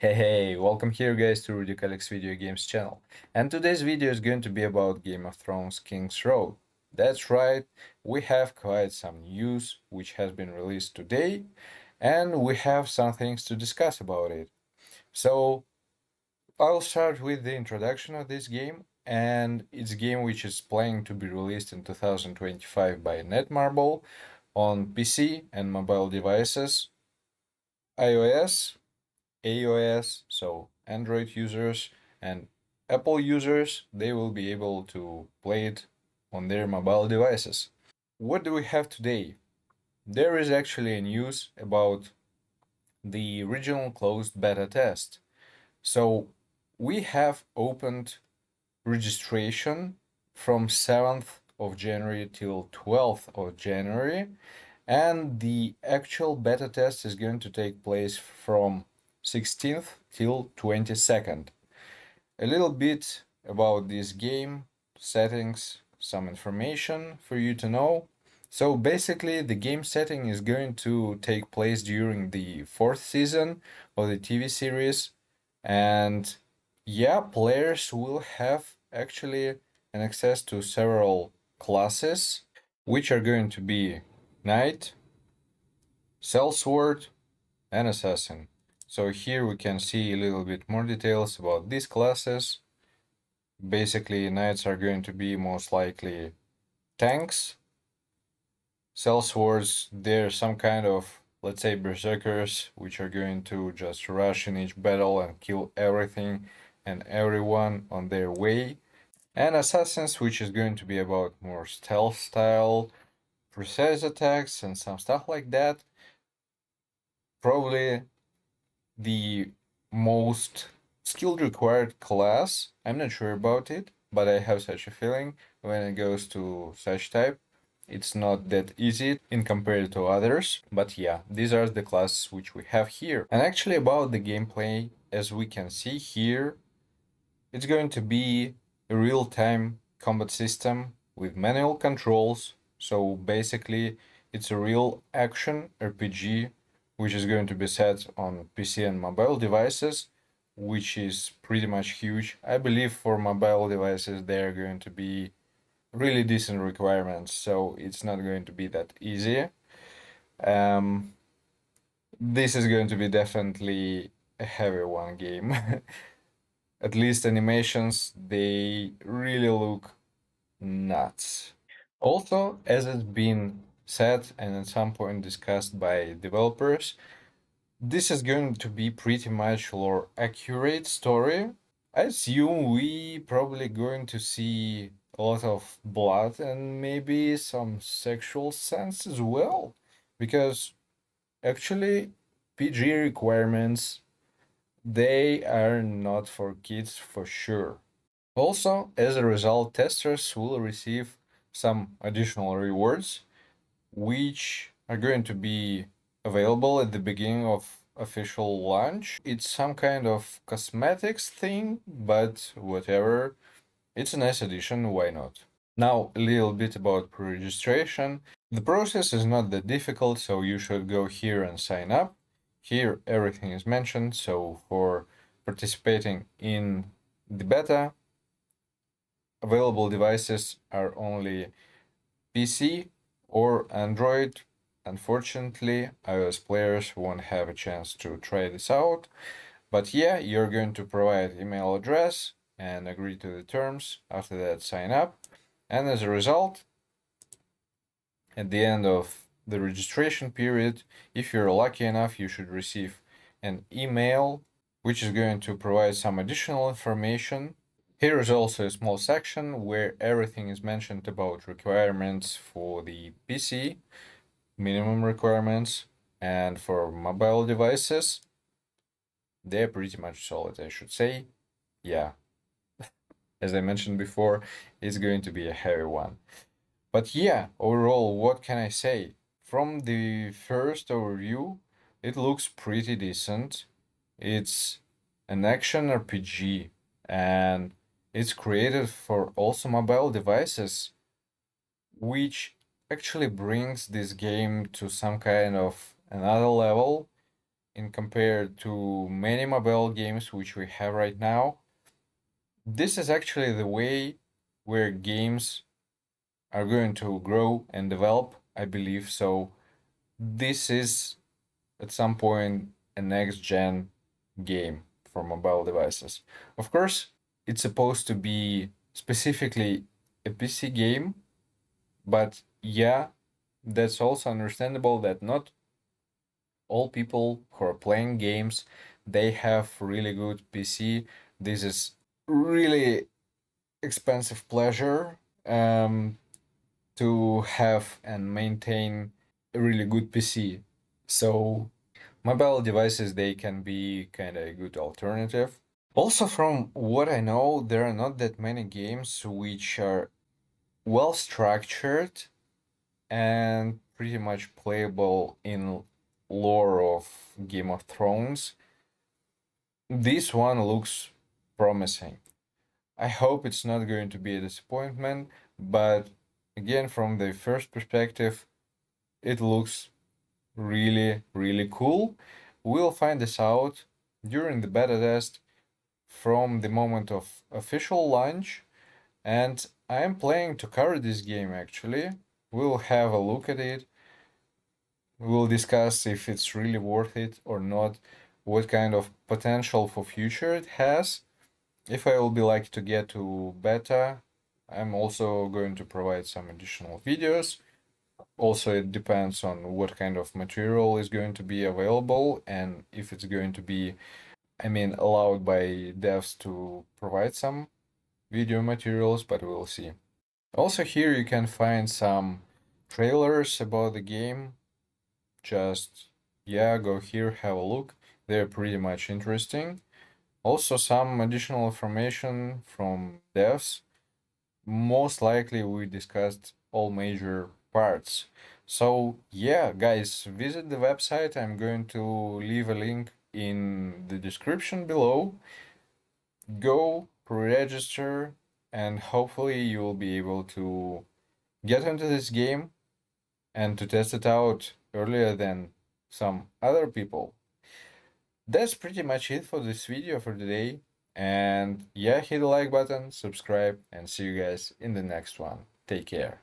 Hey, welcome here guys to Rudik Video Games channel. And today's video is going to be about Game of Thrones Kingsroad. That's right, we have quite some news which has been released today, and we have some things to discuss about it. So, I'll start with the introduction of this game, and it's a game which is planning to be released in 2025 by Netmarble on PC and mobile devices, iOS, iOS, so Android users and Apple users, they will be able to play it on their mobile devices. What do we have today? There is actually a news about the original closed beta test. So we have opened registration from 7th of January till 12th of January, and the actual beta test is going to take place from 16th till 22nd. A little bit about this game, settings, some information for you to know. So basically, the game setting is going to take place during the fourth season of the TV series, and yeah, players will have actually an access to several classes, which are going to be Knight, Sellsword, and Assassin. So here we can see a little bit more details about these classes. Basically, Knights are going to be most likely tanks. Sellswords, they're some kind of, let's say, berserkers, which are going to just rush in each battle and kill everything and everyone on their way. And Assassins, which is going to be about more stealth style, precise attacks, and some stuff like that. Probably the most skilled required class. I'm not sure about it, but I have such a feeling when it goes to such type. It's not that easy in compared to others, but yeah, these are the classes which we have here. And actually about the gameplay, as we can see here, it's going to be a real-time combat system with manual controls. So basically, it's a real action RPG, which is going to be set on PC and mobile devices, which is pretty much huge. I believe for mobile devices, they're going to be really decent requirements, so it's not going to be that easy. Um, this is going to be definitely a heavy one game. At least animations, they really look nuts. Also, as it's been said and at some point discussed by developers, this is going to be pretty much lore accurate story. I assume we probably going to see a lot of blood and maybe some sexual sense as well, because actually PG requirements, they are not for kids for sure. Also, as a result, testers will receive some additional rewards, which are going to be available at the beginning of official launch. It's some kind of cosmetics thing, but whatever. It's a nice addition, why not? Now, a little bit about pre-registration. The process is not that difficult, so you should go here and sign up. Here, everything is mentioned, so for participating in the beta, available devices are only PC or Android. Unfortunately, iOS players won't have a chance to try this out. But yeah, you're going to provide email address and agree to the terms. After that, sign up. And as a result, at the end of the registration period, if you're lucky enough, you should receive an email which is going to provide some additional information. Here is also a small section where everything is mentioned about requirements for the PC, minimum requirements, and for mobile devices. They're pretty much solid, I should say. Yeah, as I mentioned before, it's going to be a heavy one. But yeah, overall, what can I say? From the first overview, it looks pretty decent. It's an action RPG, and it's created for also mobile devices, which actually brings this game to some kind of another level in compared to many mobile games which we have right now. This is actually the way where games are going to grow and develop, I believe. So this is at some point a next gen game for mobile devices. Of course, it's supposed to be specifically a PC game, but yeah, that's also understandable that not all people who are playing games they have really good PC. This is really expensive pleasure to have and maintain a really good PC. So mobile devices they can be kind of a good alternative. Also, from what I know, there are not that many games which are well structured and pretty much playable in lore of Game of Thrones. This one looks promising. I hope it's not going to be a disappointment, but again, from the first perspective, it looks really, really cool. We'll find this out during the beta test from the moment of official launch, and I am planning to cover this game actually. We'll have a look at it. We'll discuss if it's really worth it or not, what kind of potential for future it has. If I will be like to get to beta, I'm also going to provide some additional videos. Also, it depends on what kind of material is going to be available and if it's going to be, I mean, allowed by devs to provide some video materials, but we'll see. Also, here you can find some trailers about the game. Just, yeah, go here, have a look. They're pretty much interesting. Also, some additional information from devs. Most likely, we discussed all major parts. So, yeah, guys, visit the website. I'm going to leave a link in the description below. Go pre-register, and hopefully, you will be able to get into this game and to test it out earlier than some other people. That's pretty much it for this video for today. And yeah, hit the like button, subscribe, and see you guys in the next one. Take care.